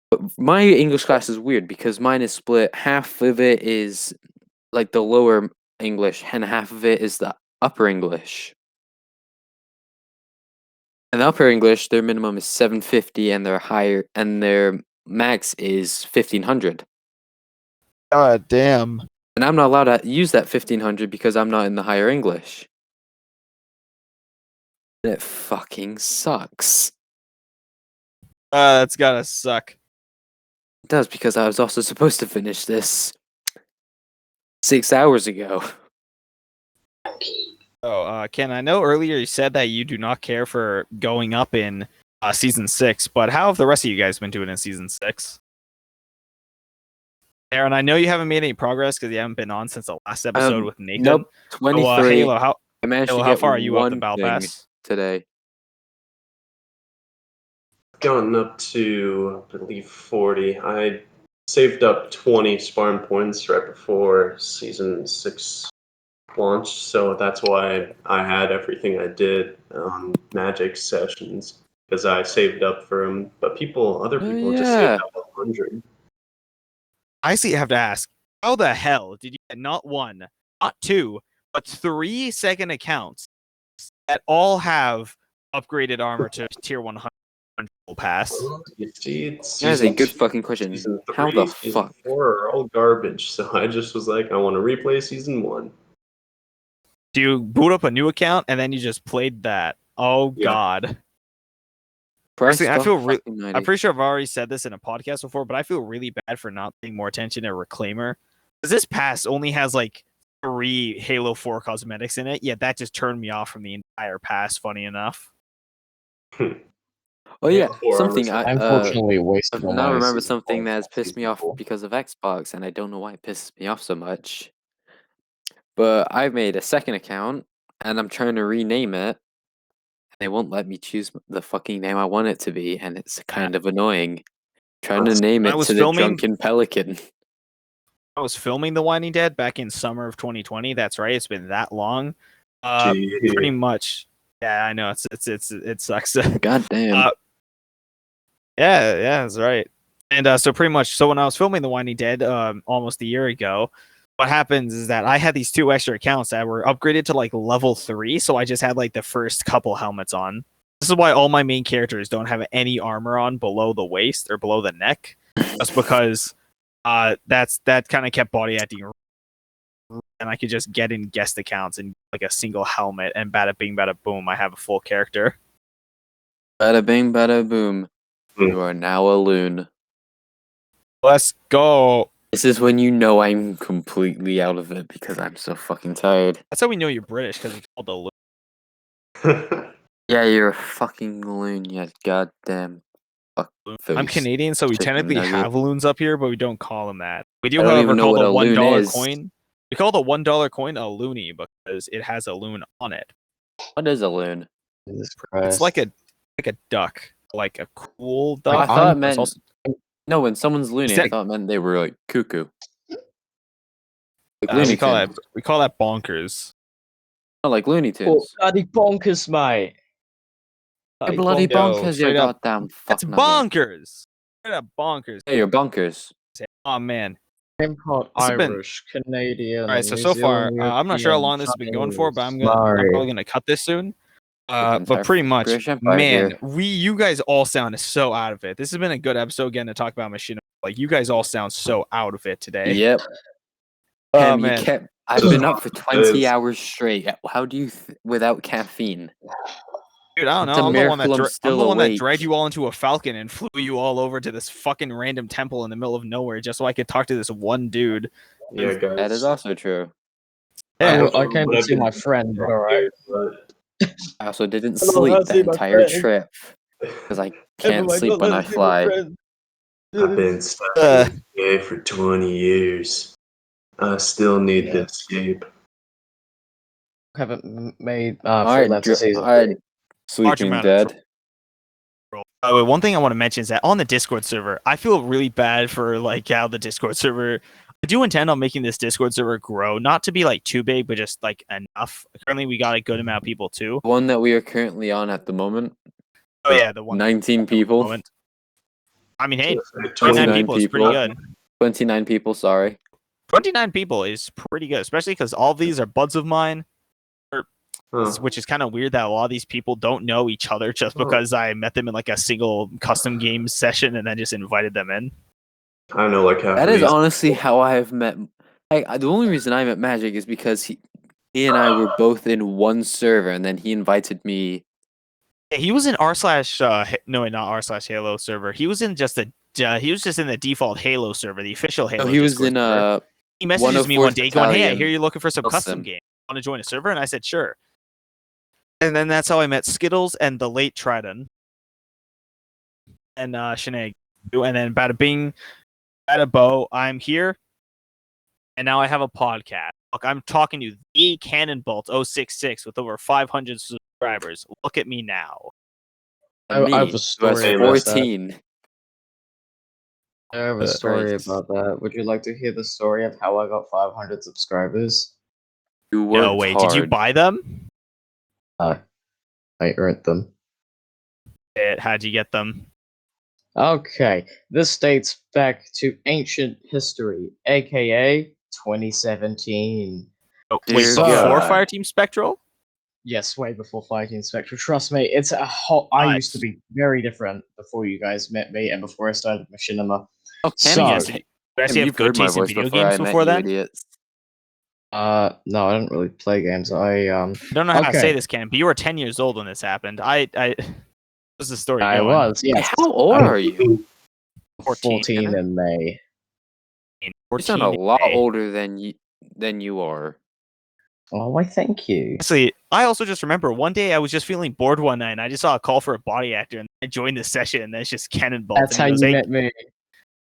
But my English class is weird because mine is split. Half of it is like the lower English, and half of it is the upper English. And the upper English, their minimum is 750, and their max is 1500. God damn. And I'm not allowed to use that 1500 because I'm not in the higher English. It fucking sucks. That's gotta suck. It does, because I was also supposed to finish this 6 hours ago. Oh, Ken, I know earlier you said that you do not care for going up in season 6, but how have the rest of you guys been doing in season 6? Aaron, I know you haven't made any progress because you haven't been on since the last episode with Nathan. Nope, 23. Halo, I managed Halo, to how get far are you up the one battle thing pass? today. Gotten up to, I believe, 40. I saved up 20 spawn points right before season 6 launched, so that's why I had everything I did on Magic sessions, because I saved up for them. But other people just saved up 100. I see. You have to ask, how the hell did you get not 1, not 2, but 3 second accounts that all have upgraded armor to tier 100 pass? You see, That is a good fucking question. Season 3, How the season fuck? 4 are all garbage, so I just was like, I want to replay season 1. Do you boot up a new account and then you just played that? Oh Yeah. God. Personally, I feel I'm pretty sure I've already said this in a podcast before, but I feel really bad for not paying more attention to Reclaimer. Because this pass only has like 3 Halo 4 cosmetics in it, yet that just turned me off from the entire pass, funny enough. Oh yeah, Before something I I Unfortunately, wasted all now my remember season something points that has on pissed me season off 4. because of Xbox, and I don't know why it pisses me off so much. But I've made a second account, and I'm trying to rename it. They won't let me choose the fucking name I want it to be, and it's kind of annoying. Trying to name When it I was to the filming- Drunken Pelican. I was filming The Whining Dead back in summer of 2020. That's right. It's been that long. Gee. Pretty much. Yeah, I know. It sucks. God damn. Yeah, that's right. And so pretty much, so when I was filming The Whining Dead almost a year ago, what happens is that I had these 2 extra accounts that were upgraded to like level 3, so I just had like the first couple helmets on. This is why all my main characters don't have any armor on below the waist or below the neck. Just because that kind of kept body acting, and I could just get in guest accounts and like a single helmet, and bada bing, bada boom, I have a full character. Bada bing, bada boom. You are now a loon. Let's go. This is when you know I'm completely out of it because I'm so fucking tired. That's how we know you're British, because it's called the Yeah, you're a fucking loon, you goddamn fuck face. I'm Canadian, so we chicken technically nugget. have loons up here, but we don't call them that. We do, I don't however, even know call what the a loon $1 is. coin. We call the $1 coin a loony because it has a loon on it. What is a loon? Jesus It's Christ. like a duck, like a cool duck. I thought it It's meant also- no. When someone's loony, I Instead- thought it meant they were like cuckoo. Like we Looney call Tunes. that bonkers. Oh, like Looney Oh, Tunes. bloody bonkers, mate. You're bloody Yo, bonkers, you straight up, goddamn That's fuck nugget. bonkers. Straight up bonkers. Hey, you're bonkers. Oh man. Import This has been- Irish, Canadian, All right, so New so far, Zealand, I'm not sure how European, long this has been going for, but I'm Chinese, Maori. probably gonna cut this soon. Entire But pretty much, British Empire man, here. you guys all sound so out of it. This has been a good episode again to talk about machine. Like, you guys all sound so out of it today. Yep. Oh, Cam, you man. kept. I've been up for 20 Yes. hours straight. How do you without caffeine? Dude, I don't It's a know. I'm the one that miracle I'm still that awake. dragged you all into a falcon and flew you all over to this fucking random temple in the middle of nowhere just so I could talk to this one dude. Yeah, guys. That is also true. Yeah. I came to see my friend, alright. I also didn't Hello, sleep how's the it, my entire friend? trip because I can't sleep when I fly. I've been stuck Uh. in this game for 20 years. I still need to escape. Haven't made Alright, Freelancer season alright, 3. Sleeping amount of Dead. One thing I want to mention is that on the Discord server, I feel really bad for like how the Discord server. I do intend on making this Discord server grow, not to be like too big, but just like enough. Currently, we got a good amount of people too. The one that we are currently on at the moment. Oh yeah, the one 19 people. moment. I mean, hey, 29 29 people is pretty people. good. 29 people, sorry. 29 people is pretty good, especially because all of these are buds of mine. Huh. Which is kind of weird that a lot of these people don't know each other just because I met them in like a single custom game session and then just invited them in. I know like half That of is these. honestly how I have met. The only reason I met Magic is because he and I were both in one server, and then he invited me. Yeah, he was in r slash no, not r/Halo server. He was in just he was just in the default Halo server, the official Halo. No, he was Discord in server. He messages me one 104th day going, "Hey, I hear Battalion, you're looking for some custom Wilson. game. Want to join a server?" And I said, "Sure." And then that's how I met Skittles and the late Trident and Sinead. And then bada bing, bada bo, I'm here. And now I have a podcast. Look, I'm talking to the Cannonbult066 with over 500 subscribers. Look at me now. I have a who story has about about that. 14. I have a story Christ. about that. Would you like to hear the story of how I got 500 subscribers? You worked No, wait, hard. did you buy them? I earned them. How'd you get them? Okay, this dates back to ancient history, aka 2017. Oh, Dear wait, before God. Fireteam Spectral? Yes, way before Fighting Spectral. Trust me, it's a whole. I used to be very different before you guys met me and before I started Machinima. Oh, So, Yes, did you actually have you've good heard my taste in voice video before games I met before you then? idiots. no, I don't really play games. I don't know how to say Okay. this, Cam, but you were 10 years old when this happened. What's the story I going? was, yes. How old I'm are you? 14 Anna? in May. You 14 sound a in lot May. older than you are. Oh, why? Thank you. Actually, I also just remember one day I was just feeling bored one night and I just saw a call for a body actor and I joined the session and then it's just Cannonball. That's how you met me.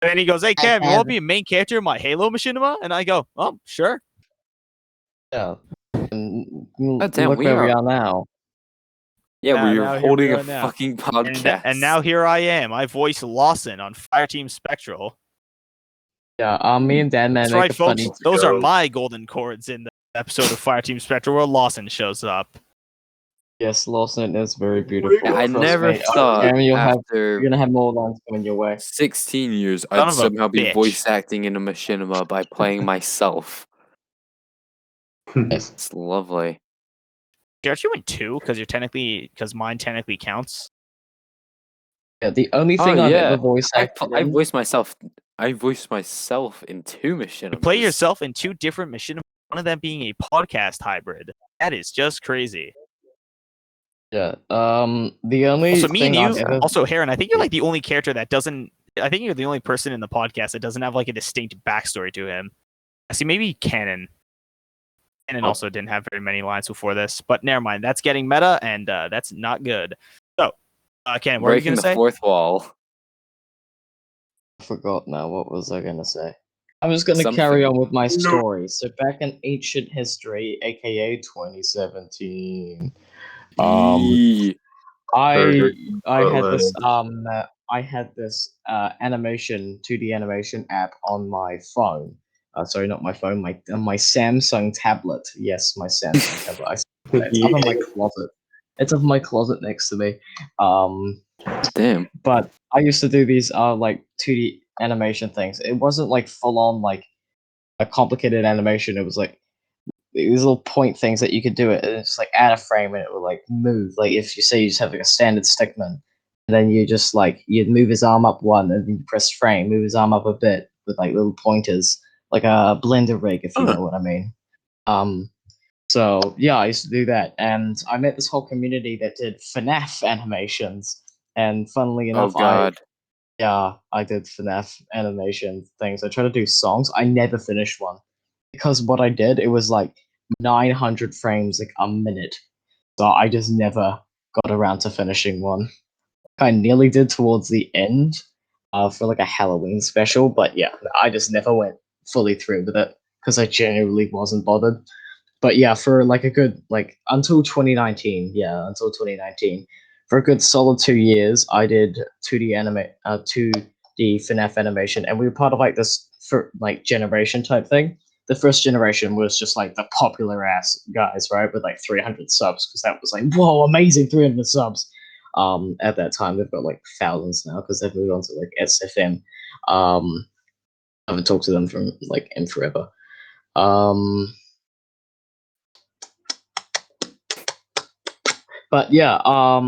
And then he goes, "Hey Cam, you have- want to be a main character in my Halo Machinima?" And I go, "Oh, sure." Yeah. And God damn, look we where we are- are now. Yeah, Now we are here holding we a are now. fucking podcast. And now here I am. I voice Lawson on Fireteam Spectral. Yeah, me and Dan man That's make right, a folks. funny. Those are go. my golden chords in the episode of Fireteam Spectral where Lawson shows up. Yes, Lawson is very beautiful. Yeah, I Trust never me. thought Aaron, you're after gonna have more lines coming your way. 16 years Son I'd of a somehow be bitch. voice acting in a machinima by playing myself. Yes. It's lovely. Aren't you in 2? Because mine technically counts. Yeah, the only thing I've ever voice acted I in. voiced myself. I voiced myself in 2 machinimas. You play yourself in 2 different machinimas, one of them being a podcast hybrid. That is just crazy. Yeah. The only Also, me and thing I've you, ever. also Heron, I think you're like the only character that doesn't. I think you're the only person in the podcast that doesn't have like a distinct backstory to him. I see, maybe Cannon. Cannon also didn't have very many lines before this, but never mind. That's getting meta, and that's not good. So, Cannon, what are you breaking gonna the say? fourth wall. I forgot now. What was I gonna say? I'm just gonna Something. carry on with my story. So back in ancient history, aka 2017. Eee. I had But, this animation 2D animation app on my phone. Sorry, not my phone, my Samsung tablet. Yes, my Samsung tablet. It's up in my closet. It's up in my closet next to me. Damn. But I used to do these like 2D animation things. It wasn't like full on like a complicated animation. It was like these little point things that you could do it and it's just like add a frame and it would like move. Like if you say you just have like a standard stickman, and then you just like you'd move his arm up one and then you press frame, move his arm up a bit with like little pointers, like a blender rig, if you know what I mean. So yeah, I used to do that, and I met this whole community that did FNAF animations. And funnily Oh enough, god. I did FNAF animation things. I tried to do songs. I never finished one because what I did, it was like 900 frames like a minute. So I just never got around to finishing one. I nearly did towards the end for like a Halloween special, but yeah, I just never went fully through with it because I genuinely wasn't bothered. But yeah, for like a good like until 2019, for a good solid 2 years, I did 2D FNAF animation, and we were part of like this for like generation type thing. The first generation was just like the popular ass guys, right, with like 300 subs, because that was like whoa, amazing 300 subs. At that time, they've got like thousands now because they've moved on to like SFM. I haven't talked to them from like in forever. But yeah, I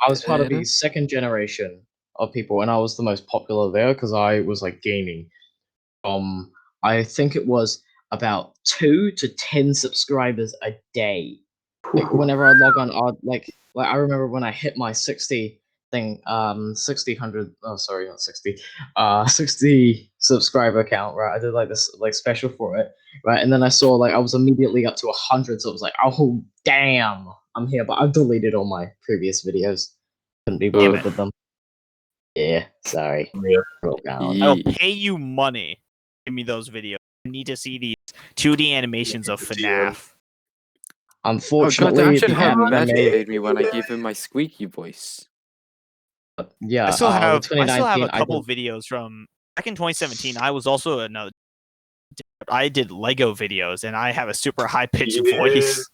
was part of the second generation of people, and I was the most popular there because I was like gaining. I think it was about 2 to 10 subscribers a day. Like whenever I log on, like I remember when I hit my 60 thing, 60 hundred. Oh, sorry, not 60. 60 subscriber count. Right, I did like this like special for it. Right, and then I saw like I was immediately up to 100. So I was like, oh damn, I'm here. But I've deleted all my previous videos. Couldn't be bothered with them. Yeah, sorry. Scroll down. I'll pay you money. Give me those videos. I need to see these 2D animations of FNAF. Unfortunately, I should the have Matt anime. paid me when I gave him my squeaky voice. Yeah, I still have a 2019, couple videos from back in 2017. I was also another. I did Lego videos, and I have a super high pitched voice.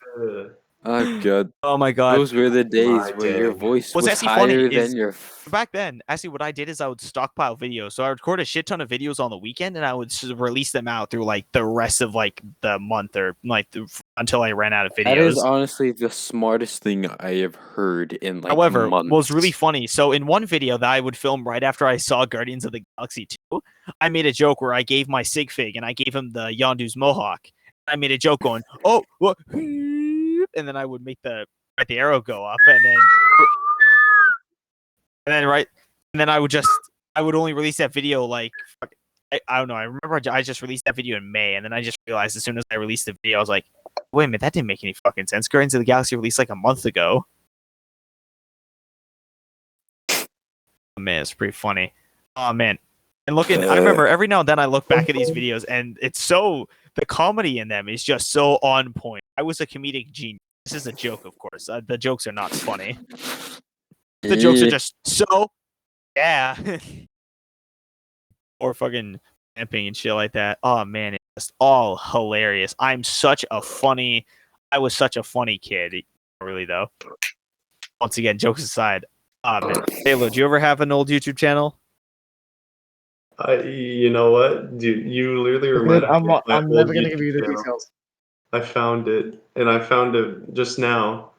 Oh god. Oh my god. Those were the days where your voice was actually higher funny than your. Back then, actually, what I did is I would stockpile videos. So I would record a shit ton of videos on the weekend, and I would release them out through like the rest of like the month or like until I ran out of videos. That is honestly the smartest thing I have heard in like However, months. what was really funny, so in one video that I would film right after I saw Guardians of the Galaxy 2, I made a joke where I gave my sig fig and I gave him the Yondu's mohawk. I made a joke going, oh, what? And then I would make the arrow go up, and then I would only release that video like I don't know. I remember I just released that video in May, and then I just realized as soon as I released the video, I was like, wait a minute, that didn't make any fucking sense. Guardians of the Galaxy released like a month ago. Oh, man, it's pretty funny. Oh man. And I remember every now and then I look back at these videos, and the comedy in them is just so on point. I was a comedic genius. This is a joke, of course. The jokes are not funny. The jokes are just so, yeah. Or fucking camping and shit like that. Oh man, it's just all hilarious. I was such a funny kid. Not really though. Once again, jokes aside. Man. Halo, do you ever have an old YouTube channel? You know what? Dude, you literally reminded me of my I'm old never gonna YouTube give you the channel. details. I found it, and I found it just now,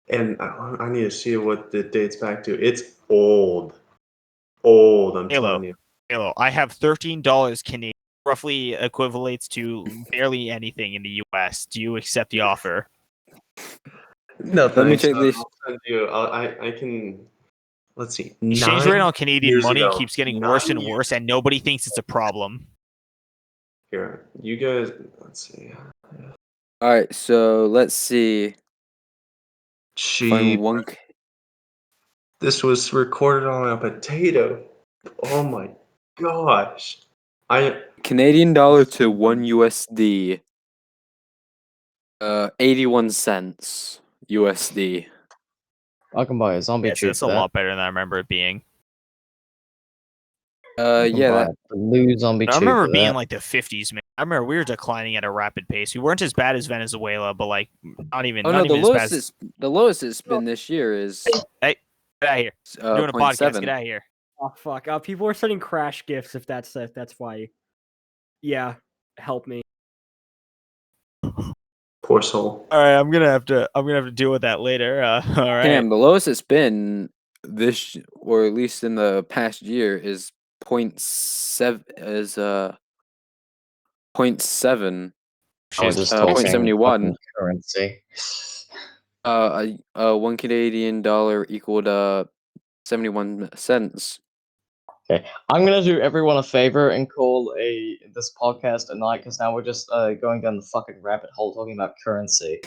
and I need to see what it dates back to. It's old. I'm telling you. Halo, I have $13 Canadian, roughly equivalates to barely anything in the US. Do you accept the offer? No, Let me check this. I'll send you. I can. Let's see. Exchange rate on Canadian money keeps getting worse and 9 worse, and nobody thinks it's a problem. Here, you guys. Let's see. All right, so let's see. Cheap. This was recorded on a potato. Oh my gosh. Canadian dollar to $1 USD. 81 cents USD. I can buy a zombie tube. That's a lot better than I remember it being. Yeah, the new zombie tube. I remember being like the 50s, man. I remember we were declining at a rapid pace. We weren't as bad as Venezuela, but like not even. Oh not no, even the lowest it's been this year is. Hey, get out of here! I'm doing a podcast. 7. Get out of here! Oh fuck! People are sending crash gifts. If that's why. Yeah, help me. Poor soul. All right, I'm gonna have to deal with that later. All right. Damn, the lowest it's been or at least in the past year is 0.7 0.7. Just 0.71 currency. 1 Canadian dollar equaled 71 cents. Okay, I'm gonna do everyone a favor and call this podcast a night because now we're just going down the fucking rabbit hole talking about currency.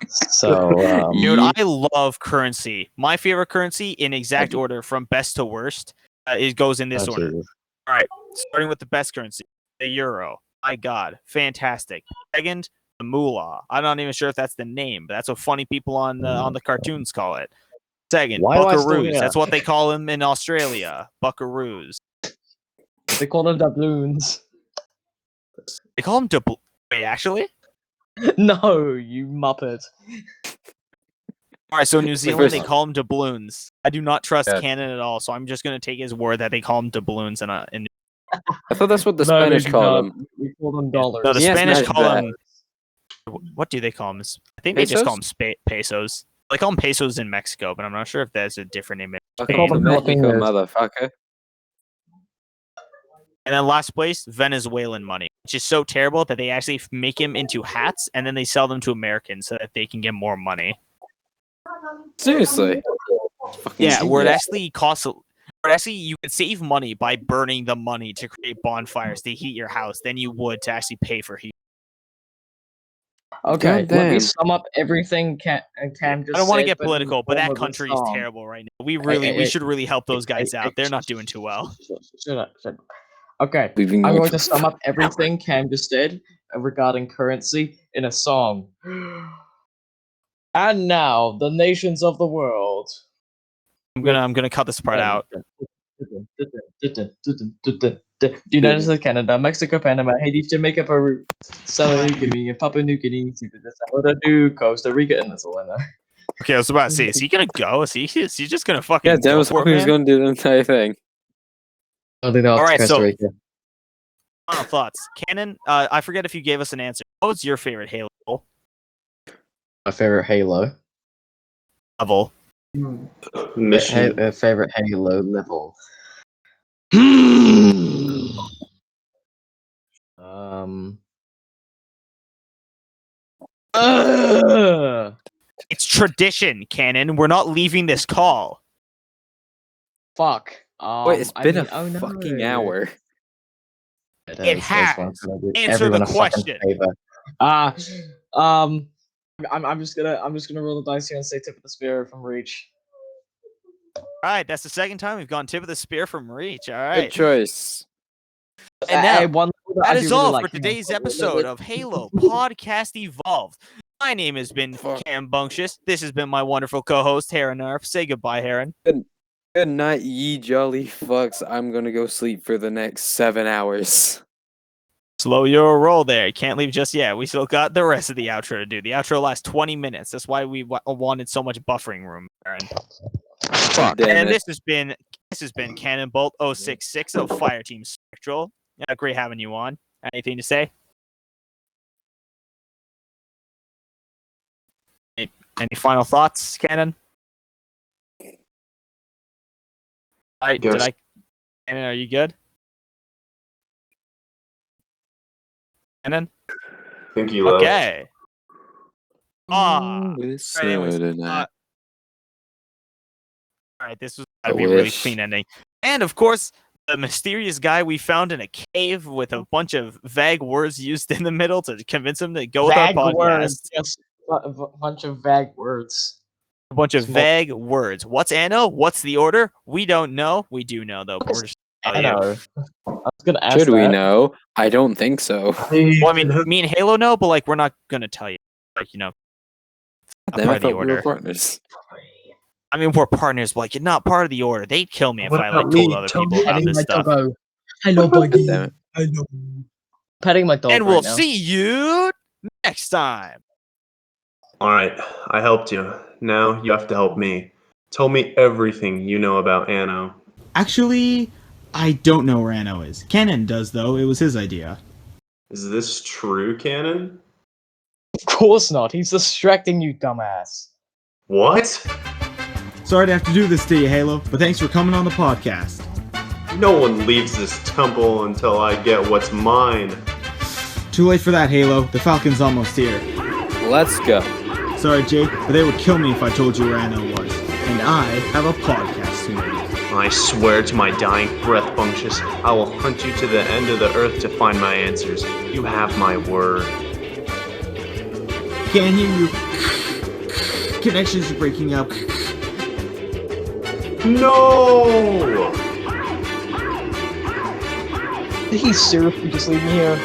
So, dude, I love currency. My favorite currency in exact order from best to worst. It goes in this order. Jesus. All right, starting with the best currency, the euro. My God, fantastic. Second, the moolah. I'm not even sure if that's the name, but that's what funny people on the cartoons call it. Second, buckaroos. That's what they call them in Australia. Buckaroos. They call them doubloons. They call them Wait, actually? No, you muppet. All right, so New Zealand, they call them doubloons. I do not trust Cannon at all, so I'm just going to take his word that they call them doubloons in I thought that's what the No, they Spanish do call not. them. We call them dollars. No, the Yes, Spanish that's call bad. them. What do they call them? I think they just call them pesos. They call them pesos in Mexico, but I'm not sure if there's a different name. Welcome call to them Mexico, jalapenos. motherfucker. And then last place, Venezuelan money, which is so terrible that they actually make him into hats and then they sell them to Americans so that they can get more money. Seriously. Yeah, where it actually costs. Or actually, you could save money by burning the money to create bonfires to heat your house than you would to actually pay for heat. Okay, God let me damn. sum up everything Cam just I don't want to said, get but in the political, but form that of a country is song. terrible right now. We should really help those guys Hey, out. They're not doing too well. Shut up. Okay, We've been I'm going going for to sum up everything Cam just said regarding currency in a song. And now, the nations of the world. I'm gonna cut this part out. United States, Canada, Mexico, Panama, Haiti, Jamaica, Peru, Southern New Guinea, Papua New Guinea, Costa Rica, and that's all I know. Okay, I was about to say, is he gonna go? Is he just gonna fucking Yeah, go Dennis for it, was man? going to do the entire thing. I think All right, Costa so- Rica. Final thoughts, Cannon. I forget if you gave us an answer. What was your favorite Halo My favorite Halo. level? Mission. Favorite Halo level. It's tradition, Cannon. We're not leaving this call. Fuck. Wait, it's I been mean, a oh no. fucking hour. It has. Answer the question. I'm just gonna roll the dice here and say tip of the spear from Reach. All right, that's the second time we've gone tip of the spear from Reach. All Good right. choice. And now, one that is all for today's episode of Halo Podcast Evolved. My name has been Cannonbult066. This has been my wonderful co-host, Heron Arf. Say goodbye, Heron. Good night, ye jolly fucks. I'm going to go sleep for the next 7 hours. Slow your roll there. Can't leave just yet. We still got the rest of the outro to do. The outro lasts 20 minutes. That's why we wanted so much buffering room, Heron. Fuck. Damn And it. this has been Cannonbult066 of Fireteam Spectral. Great having you on. Anything to say? Any final thoughts, Cannon? Cannon, are you good? Cannon? I think you left. Okay. Anyways, All right, this was gotta be a really clean ending. And of course, the mysterious guy we found in a cave with a bunch of vague words used in the middle to convince him to go with our podcast. Words. Yes, a bunch of vague words. A bunch of vague words. What's Anno? What's the order? We don't know. We do know though. But we're just I know. I was gonna ask. Should we know? I don't think so. Well, I mean, me and Halo know, but like, we're not gonna tell you. Like, you know, not Damn, part I of the thought we were order. partners. I mean, we're partners, but like, you're not part of the order. They'd kill me if I like told other people about this stuff. Hello, buddy. Damn it. Hello. Petting my dog. And we'll right now. see you next time. All right, I helped you. Now you have to help me. Tell me everything you know about Anno. Actually, I don't know where Anno is. Cannon does, though. It was his idea. Is this true, Cannon? Of course not. He's distracting you, dumbass. What? Sorry to have to do this to you, Halo, but thanks for coming on the podcast. No one leaves this temple until I get what's mine. Too late for that, Halo. The Falcon's almost here. Let's go. Sorry, Jake, but they would kill me if I told you where Anno was. And I have a podcast to make. I swear to my dying breath, Bunctious, I will hunt you to the end of the earth to find my answers. You have my word. Can't hear you. Connections are breaking up. No! Did he seriously just leave me here?